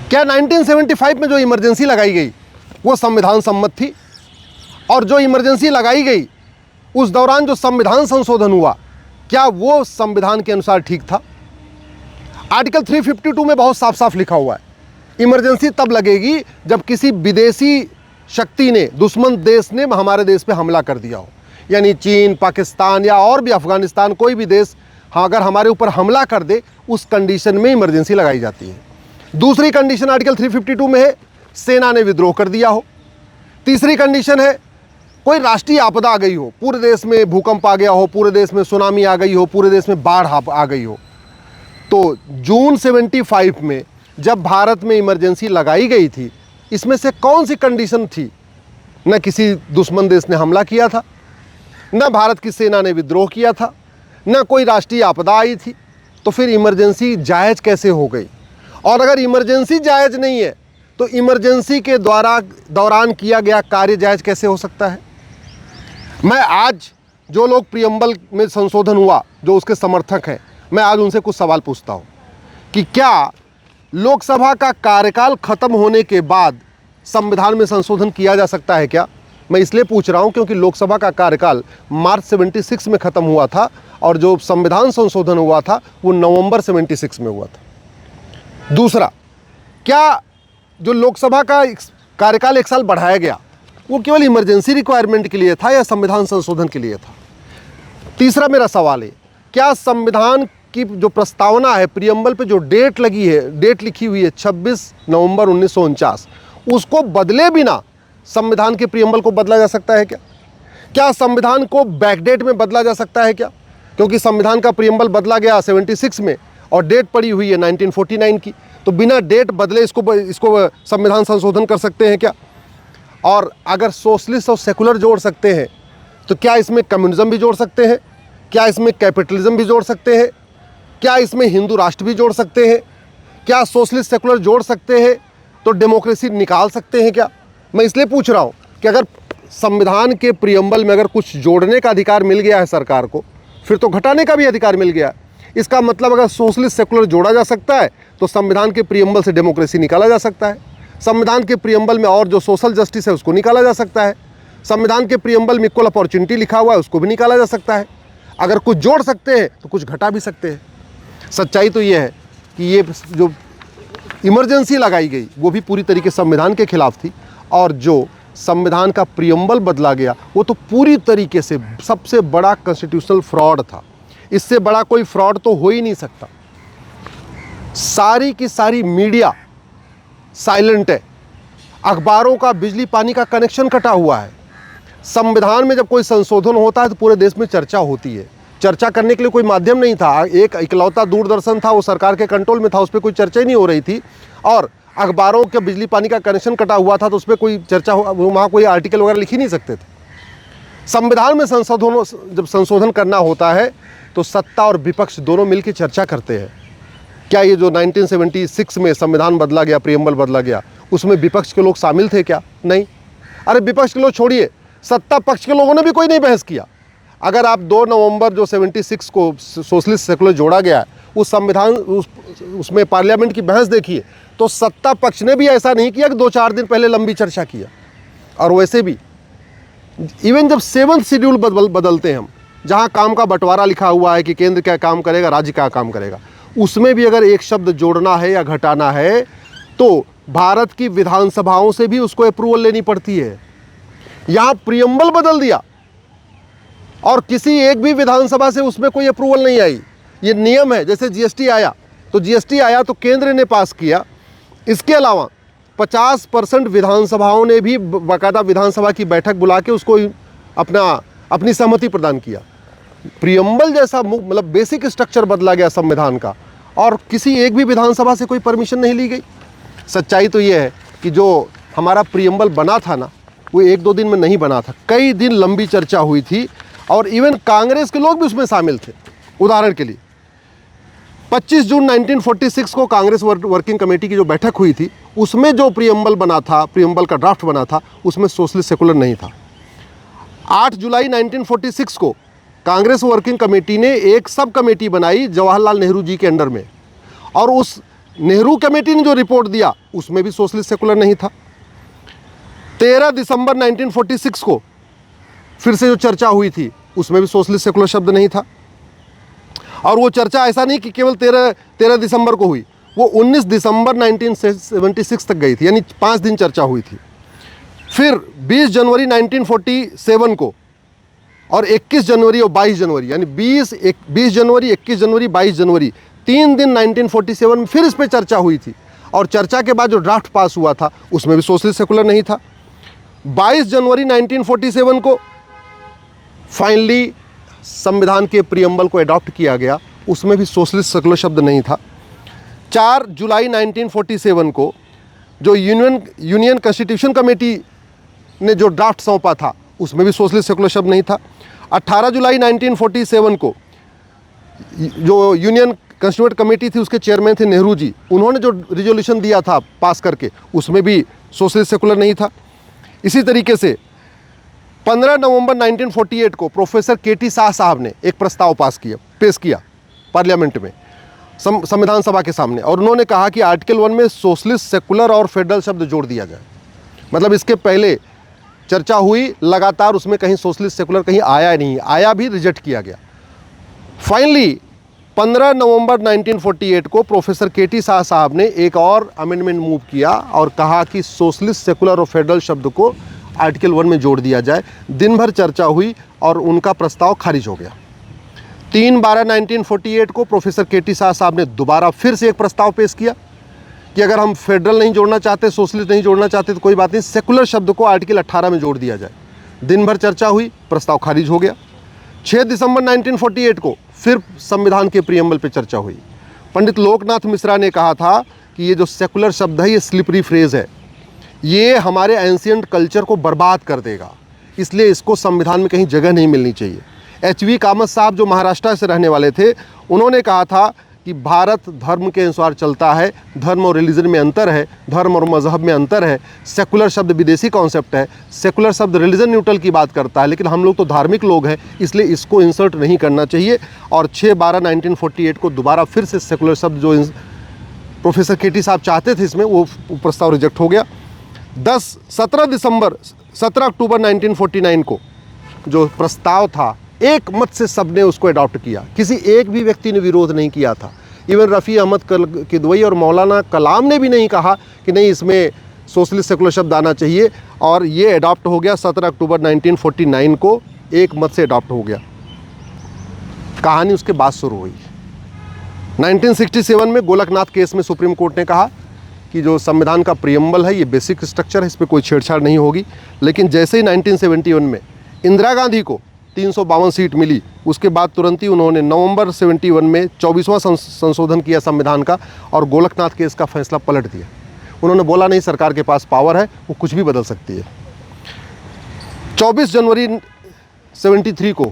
क्या 1975 में जो इमरजेंसी लगाई गई वो संविधान सम्मत थी? और जो इमरजेंसी लगाई गई उस दौरान जो संविधान संशोधन हुआ, क्या वो संविधान के अनुसार ठीक था? आर्टिकल 352 में बहुत साफ साफ लिखा हुआ है, इमरजेंसी तब लगेगी जब किसी विदेशी शक्ति ने, दुश्मन देश ने हमारे देश पे हमला कर दिया हो, यानी चीन, पाकिस्तान या और भी अफगानिस्तान, कोई भी देश अगर हमारे ऊपर हमला कर दे, उस कंडीशन में इमरजेंसी लगाई जाती है। दूसरी कंडीशन आर्टिकल 352 में है, सेना ने विद्रोह कर दिया हो। तीसरी कंडीशन है, कोई राष्ट्रीय आपदा आ गई हो, पूरे देश में भूकंप आ गया हो, पूरे देश में सुनामी आ गई हो, पूरे देश में बाढ़ आ गई हो। तो जून 75 में जब भारत में इमरजेंसी लगाई गई थी, इसमें से कौन सी कंडीशन थी? न किसी दुश्मन देश ने हमला किया था, न भारत की सेना ने विद्रोह किया था, न कोई राष्ट्रीय आपदा आई थी, तो फिर इमरजेंसी जायज़ कैसे हो गई? और अगर इमरजेंसी जायज़ नहीं है तो इमरजेंसी के दौरान किया गया कार्य जायज़ कैसे हो सकता है? मैं आज जो लोग प्रियम्बल में संशोधन हुआ, जो उसके समर्थक हैं, मैं आज उनसे कुछ सवाल पूछता हूं कि क्या लोकसभा का कार्यकाल खत्म होने के बाद संविधान में संशोधन किया जा सकता है क्या? मैं इसलिए पूछ रहा हूं क्योंकि लोकसभा का कार्यकाल मार्च 76 में ख़त्म हुआ था और जो संविधान संशोधन हुआ था वो नवंबर 76 में हुआ था। दूसरा, क्या जो लोकसभा का कार्यकाल 1 साल बढ़ाया गया वो केवल इमरजेंसी रिक्वायरमेंट के लिए था या संविधान संशोधन के लिए था? तीसरा मेरा सवाल है, क्या संविधान की जो प्रस्तावना है, प्रियम्बल पे जो डेट लगी है, डेट लिखी हुई है 26 नवंबर 1949, उसको बदले बिना संविधान के प्रियम्बल को बदला जा सकता है क्या? क्या संविधान को बैकडेट में बदला जा सकता है क्या? क्योंकि संविधान का प्रियम्बल बदला गया 76 में और डेट पड़ी हुई है 1949 की, तो बिना डेट बदले इसको संविधान संशोधन कर सकते हैं क्या? और अगर सोशलिस्ट और सेकुलर जोड़ सकते हैं तो क्या इसमें कम्युनिज्म भी जोड़ सकते हैं? क्या इसमें कैपिटलिज्म भी जोड़ सकते हैं? क्या इसमें हिंदू राष्ट्र भी जोड़ सकते हैं? क्या सोशलिस्ट सेकुलर जोड़ सकते हैं तो डेमोक्रेसी निकाल सकते हैं क्या? मैं इसलिए पूछ रहा हूँ कि अगर संविधान के प्रियम्बल में अगर कुछ जोड़ने का अधिकार मिल गया है सरकार को, फिर तो घटाने का भी अधिकार मिल गया। इसका मतलब अगर सोशलिस्ट सेकुलर जोड़ा जा सकता है तो संविधान के प्रियम्बल से डेमोक्रेसी निकाला जा सकता है, संविधान के प्रियम्बल में और जो सोशल जस्टिस है उसको निकाला जा सकता है, संविधान के प्रियम्बल में इक्वल अपॉर्चुनिटी लिखा हुआ है उसको भी निकाला जा सकता है। अगर कुछ जोड़ सकते हैं तो कुछ घटा भी सकते हैं। सच्चाई तो ये है कि ये जो इमरजेंसी लगाई गई वो भी पूरी तरीके संविधान के खिलाफ थी, और जो संविधान का प्रियम्बल बदला गया वो तो पूरी तरीके से सबसे बड़ा कॉन्स्टिट्यूशनल फ्रॉड था। इससे बड़ा कोई फ्रॉड तो हो ही नहीं सकता। सारी की सारी मीडिया साइलेंट है, अखबारों का बिजली पानी का कनेक्शन कटा हुआ है। संविधान में जब कोई संशोधन होता है तो पूरे देश में चर्चा होती है। चर्चा करने के लिए कोई माध्यम नहीं था, एक इकलौता दूरदर्शन था, वो सरकार के कंट्रोल में था, उस पर कोई चर्चा ही नहीं हो रही थी। और अखबारों के बिजली पानी का कनेक्शन कटा हुआ था तो उस पर कोई चर्चा, वहाँ कोई आर्टिकल वगैरह लिख ही नहीं सकते थे। संविधान में जब संशोधन करना होता है तो सत्ता और विपक्ष दोनों मिलकर चर्चा करते हैं। क्या ये जो 1976 में संविधान बदला गया, प्रियम्बल बदला गया, उसमें विपक्ष के लोग शामिल थे क्या? नहीं। अरे विपक्ष के लोग छोड़िए, सत्ता पक्ष के लोगों ने भी कोई नहीं बहस किया। अगर आप 2 नवंबर जो 76 को सोशलिस्ट सेकुलर जोड़ा गया है, उस संविधान उसमें पार्लियामेंट की बहस देखिए तो सत्ता पक्ष ने भी ऐसा नहीं किया कि 2-4 दिन पहले लंबी चर्चा किया। और वैसे भी इवन जब 7th शेड्यूल बदलते हैं हम, जहाँ काम का बंटवारा लिखा हुआ है कि केंद्र क्या काम करेगा, राज्य क्या काम करेगा, उसमें भी अगर एक शब्द जोड़ना है या घटाना है तो भारत की विधानसभाओं से भी उसको अप्रूवल लेनी पड़ती है। यहाँ प्रियम्बल बदल दिया और किसी एक भी विधानसभा से उसमें कोई अप्रूवल नहीं आई। ये नियम है। जैसे जीएसटी आया तो केंद्र ने पास किया, इसके अलावा 50% विधानसभाओं ने भी बाकायदा विधानसभा की बैठक बुला के उसको अपनी सहमति प्रदान किया। प्रियम्बल जैसा मतलब बेसिक स्ट्रक्चर बदला गया संविधान का और किसी एक भी विधानसभा से कोई परमिशन नहीं ली गई। सच्चाई तो ये है कि जो हमारा प्रियम्बल बना था ना, वो 1-2 दिन में नहीं बना था, कई दिन लंबी चर्चा हुई थी और इवन कांग्रेस के लोग भी उसमें शामिल थे। उदाहरण के लिए 25 जून 1946 को कांग्रेस वर्किंग कमेटी की जो बैठक हुई थी, उसमें जो प्रियम्बल बना था, प्रियम्बल का ड्राफ्ट बना था, उसमें सोशलिस्ट सेकुलर नहीं था। 8 जुलाई 1946 को कांग्रेस वर्किंग कमेटी ने एक सब कमेटी बनाई जवाहरलाल नेहरू जी के अंडर में, और उस नेहरू कमेटी ने जो रिपोर्ट दिया उसमें भी सोशलिस्ट सेकुलर नहीं था। 13 दिसंबर 1946 को फिर से जो चर्चा हुई थी उसमें भी सोशलिस्ट सेकुलर शब्द नहीं था। और वो चर्चा ऐसा नहीं कि केवल 13 दिसंबर को हुई, वो 19 दिसंबर 1976 तक गई थी, यानी 5 दिन चर्चा हुई थी। फिर 20 जनवरी 1947 को और 21 जनवरी और 22 जनवरी, यानी 20 जनवरी, 21 जनवरी, 22 जनवरी, 3 दिन 1947 में फिर इस पर चर्चा हुई थी। और चर्चा के बाद जो ड्राफ्ट पास हुआ था उसमें भी सोशलिस्ट सेकुलर नहीं था। 22 जनवरी 1947 को फाइनली संविधान के प्रीएम्बल को अडॉप्ट किया गया, उसमें भी सोशलिस्ट सेकुलर शब्द नहीं था। 4 जुलाई 1947 को जो यूनियन कॉन्स्टिट्यूशन कमेटी ने जो ड्राफ्ट सौंपा था उसमें भी सोशलिस्ट सेकुलर शब्द नहीं था। 18 जुलाई 1947 को जो यूनियन कॉन्स्टिट्यूएंट कमेटी थी उसके चेयरमैन थे नेहरू जी, उन्होंने जो रिजोल्यूशन दिया था पास करके उसमें भी सोशलिस्ट सेकुलर नहीं था। इसी तरीके से 15 नवंबर 1948 को प्रोफेसर के.टी. शाह साहब ने एक प्रस्ताव पेश किया पार्लियामेंट में संविधान सभा के सामने, और उन्होंने कहा कि आर्टिकल 1 में सोशलिस्ट सेकुलर और फेडरल शब्द जोड़ दिया जाए। मतलब इसके पहले चर्चा हुई लगातार, उसमें कहीं सोशलिस्ट सेकुलर कहीं आया नहीं, आया भी रिजेक्ट किया गया। फाइनली 15 नवंबर 1948 को प्रोफेसर के.टी. शाह साहब ने एक और अमेंडमेंट मूव किया और कहा कि सोशलिस्ट सेकुलर और फेडरल शब्द को आर्टिकल 1 में जोड़ दिया जाए। दिन भर चर्चा हुई और उनका प्रस्ताव खारिज हो गया। 3/12/1948 को प्रोफेसर के.टी. शाह साहब ने दोबारा फिर से एक प्रस्ताव पेश किया कि अगर हम फेडरल नहीं जोड़ना चाहते, सोशलिस्ट नहीं जोड़ना चाहते तो कोई बात नहीं, सेकुलर शब्द को आर्टिकल 18 में जोड़ दिया जाए। दिन भर चर्चा हुई, प्रस्ताव खारिज हो गया। 6 दिसंबर 1948 को फिर संविधान के प्रीएम्बल पे चर्चा हुई। पंडित लोकनाथ मिश्रा ने कहा था कि ये जो सेकुलर शब्द है ये स्लिपरी फ्रेज है, ये हमारे एंशिएंट कल्चर को बर्बाद कर देगा, इसलिए इसको संविधान में कहीं जगह नहीं मिलनी चाहिए। एच.वी. कामत साहब जो महाराष्ट्र से रहने वाले थे, उन्होंने कहा था कि भारत धर्म के अनुसार चलता है, धर्म और रिलीजन में अंतर है, धर्म और मजहब में अंतर है, सेकुलर शब्द विदेशी कॉन्सेप्ट है, सेकुलर शब्द रिलीजन न्यूट्रल की बात करता है, लेकिन हम लोग तो धार्मिक लोग हैं, इसलिए इसको इंसर्ट नहीं करना चाहिए। और 6/12/1948 को दोबारा फिर से सेकुलर शब्द जो प्रोफेसर के.टी. साहब चाहते थे इसमें, वो प्रस्ताव रिजेक्ट हो गया। 17 अक्टूबर 1949 को जो प्रस्ताव था एक मत से सबने उसको अडॉप्ट किया, किसी एक भी व्यक्ति ने विरोध नहीं किया था। इवन रफ़ी अहमद किदवई और मौलाना कलाम ने भी नहीं कहा कि नहीं इसमें सोशलिस्ट सेकुलर शब्द आना चाहिए, और ये अडॉप्ट हो गया 17 अक्टूबर 1949 को, एक मत से अडॉप्ट हो गया। कहानी उसके बाद शुरू हुई। 1967 में गोलकनाथ केस में सुप्रीम कोर्ट ने कहा कि जो संविधान का प्रीएम्बल है ये बेसिक स्ट्रक्चर है, इस पर कोई छेड़छाड़ नहीं होगी। लेकिन जैसे ही 1971 में इंदिरा गांधी को 352 सीट मिली, उसके बाद तुरंत ही उन्होंने नवंबर 71 में 24वां संशोधन किया संविधान का, और गोलकनाथ केस का फैसला पलट दिया। उन्होंने बोला नहीं, सरकार के पास पावर है, वो कुछ भी बदल सकती है। 24 जनवरी 73 को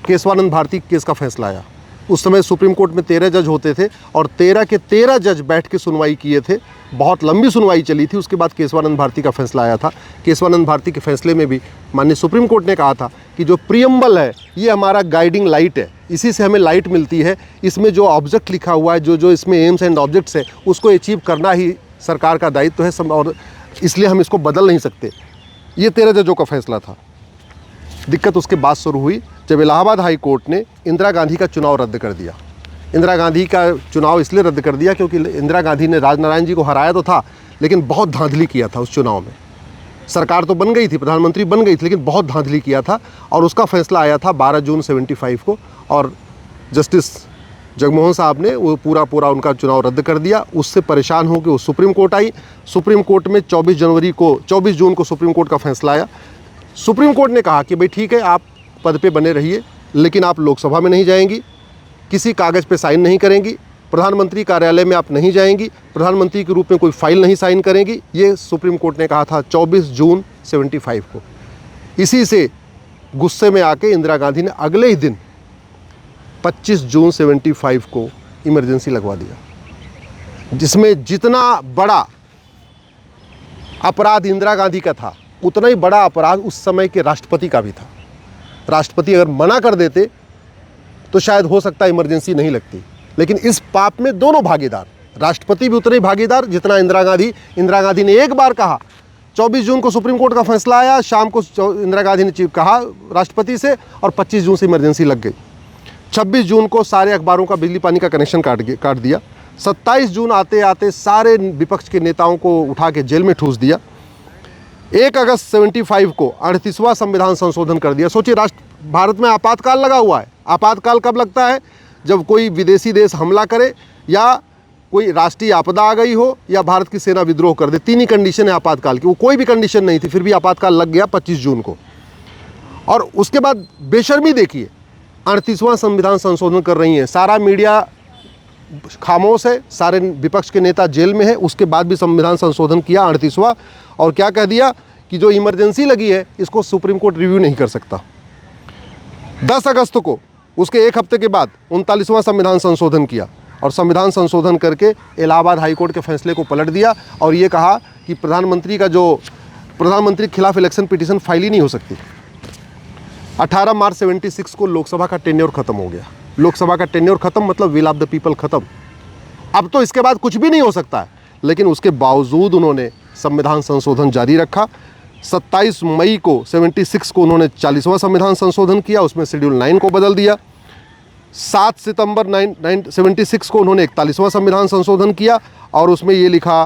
केशवानंद भारती केस का फैसला आया। उस समय सुप्रीम कोर्ट में 13 जज होते थे और 13 के 13 जज बैठ के सुनवाई किए थे। बहुत लंबी सुनवाई चली थी, उसके बाद केशवानंद भारती का फैसला आया था। केशवानंद भारती के फैसले में भी माननीय सुप्रीम कोर्ट ने कहा था कि जो प्रीएम्बल है ये हमारा गाइडिंग लाइट है, इसी से हमें लाइट मिलती है, इसमें जो ऑब्जेक्ट लिखा हुआ है, जो इसमें एम्स एंड ऑब्जेक्ट्स है, उसको अचीव करना ही सरकार का दायित्व है, और इसलिए हम इसको बदल नहीं सकते। ये 13 जजों का फैसला था। दिक्कत उसके बाद शुरू हुई जब इलाहाबाद हाई कोर्ट ने इंदिरा गांधी का चुनाव रद्द कर दिया। इंदिरा गांधी का चुनाव इसलिए रद्द कर दिया क्योंकि इंदिरा गांधी ने राजनारायण जी को हराया तो था, लेकिन बहुत धांधली किया था उस चुनाव में। सरकार तो बन गई थी, प्रधानमंत्री बन गई थी, लेकिन बहुत धांधली किया था, और उसका फैसला आया था 12 जून 75 को, और जस्टिस जगमोहन साहब ने वो पूरा उनका चुनाव रद्द कर दिया। उससे परेशान होकर वो सुप्रीम कोर्ट आई। सुप्रीम कोर्ट में 24 जून को सुप्रीम कोर्ट का फैसला आया। सुप्रीम कोर्ट ने कहा कि भाई ठीक है, आप पद पे बने रहिए, लेकिन आप लोकसभा में नहीं जाएंगी, किसी कागज़ पे साइन नहीं करेंगी, प्रधानमंत्री कार्यालय में आप नहीं जाएंगी, प्रधानमंत्री के रूप में कोई फाइल नहीं साइन करेंगी। ये सुप्रीम कोर्ट ने कहा था 24 जून 75 को। इसी से गुस्से में आके इंदिरा गांधी ने अगले ही दिन 25 जून 75 को इमरजेंसी लगवा दिया, जिसमें जितना बड़ा अपराध इंदिरा गांधी का था, उतना ही बड़ा अपराध उस समय के राष्ट्रपति का भी था। राष्ट्रपति अगर मना कर देते तो शायद हो सकता है इमरजेंसी नहीं लगती, लेकिन इस पाप में दोनों भागीदार, राष्ट्रपति भी उतने ही भागीदार जितना इंदिरा गांधी। इंदिरा गांधी ने एक बार कहा, 24 जून को सुप्रीम कोर्ट का फैसला आया, शाम को इंदिरा गांधी ने कहा राष्ट्रपति से, और 25 जून से इमरजेंसी लग गई। 26 जून को सारे अखबारों का बिजली पानी का कनेक्शन काट दिया। 27 जून आते आते सारे विपक्ष के नेताओं को उठा के जेल में ठूस दिया। 1 अगस्त 75 को 38वां संविधान संशोधन कर दिया। सोचिए, भारत में आपातकाल लगा हुआ है। आपातकाल कब लगता है? जब कोई विदेशी देश हमला करे, या कोई राष्ट्रीय आपदा आ गई हो, या भारत की सेना विद्रोह कर दे। 3 ही कंडीशन है आपातकाल की। वो कोई भी कंडीशन नहीं थी, फिर भी आपातकाल लग गया 25 जून को। और उसके बाद बेशर्मी देखिए, 38वां संविधान संशोधन कर रही है। सारा मीडिया खामोश है, सारे विपक्ष के नेता जेल में है, उसके बाद भी संविधान संशोधन किया 38वां। और क्या कह दिया कि जो इमरजेंसी लगी है इसको सुप्रीम कोर्ट रिव्यू नहीं कर सकता। 10 अगस्त को, उसके एक हफ्ते के बाद 39वां संविधान संशोधन किया, और संविधान संशोधन करके इलाहाबाद हाईकोर्ट के फैसले को पलट दिया और ये कहा कि प्रधानमंत्री के खिलाफ इलेक्शन पिटीशन फाइल ही नहीं हो सकती। 18 मार्च 76 को लोकसभा का टेन्योर खत्म हो गया। लोकसभा का टेन्योर खत्म मतलब विल ऑफ द पीपल खत्म। अब तो इसके बाद कुछ भी नहीं हो सकता है, लेकिन उसके बावजूद उन्होंने संविधान संशोधन जारी रखा। 27 मई को 76 को उन्होंने 40वां संविधान संशोधन किया, उसमें शेड्यूल 9 को बदल दिया। 7 सितंबर 76 को उन्होंने 41वां संविधान संशोधन किया, और उसमें ये लिखा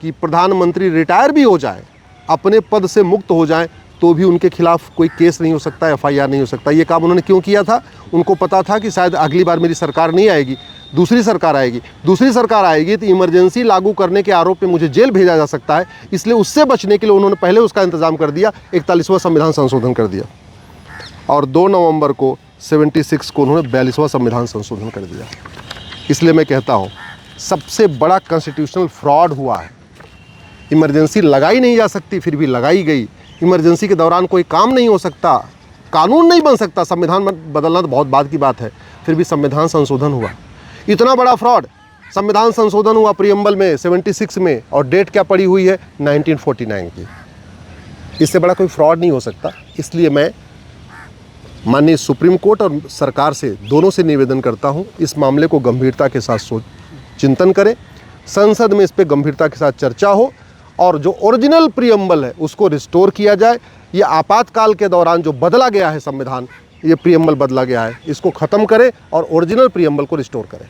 कि प्रधानमंत्री रिटायर भी हो जाए, अपने पद से मुक्त हो जाएं, तो भी उनके खिलाफ कोई केस नहीं हो सकता, FIR नहीं हो सकता। ये काम उन्होंने क्यों किया था? उनको पता था कि शायद अगली बार मेरी सरकार नहीं आएगी, दूसरी सरकार आएगी तो इमरजेंसी लागू करने के आरोप में मुझे जेल भेजा जा सकता है, इसलिए उससे बचने के लिए उन्होंने पहले उसका इंतजाम कर दिया, 41वां संविधान संशोधन कर दिया। और 2 नवंबर को 76 को उन्होंने 42वां संविधान संशोधन कर दिया। इसलिए मैं कहता हूँ सबसे बड़ा कॉन्स्टिट्यूशनल फ्रॉड हुआ है। इमरजेंसी लगाई नहीं जा सकती, फिर भी लगाई गई। इमरजेंसी के दौरान कोई काम नहीं हो सकता, कानून नहीं बन सकता, संविधान बदलना तो बहुत बाद की बात है, फिर भी संविधान संशोधन हुआ। इतना बड़ा फ्रॉड। संविधान संशोधन हुआ प्रीएम्बल में 76 में, और डेट क्या पड़ी हुई है 1949 की। इससे बड़ा कोई फ्रॉड नहीं हो सकता। इसलिए मैं माननीय सुप्रीम कोर्ट और सरकार से, दोनों से निवेदन करता हूं, इस मामले को गंभीरता के साथ चिंतन करें, संसद में इस पर गंभीरता के साथ चर्चा हो, और जो ओरिजिनल प्रीएम्बल है उसको रिस्टोर किया जाए। ये आपातकाल के दौरान जो बदला गया है संविधान, ये प्रीएम्बल बदला गया है, इसको ख़त्म करें और ओरिजिनल प्रीएम्बल को रिस्टोर करें।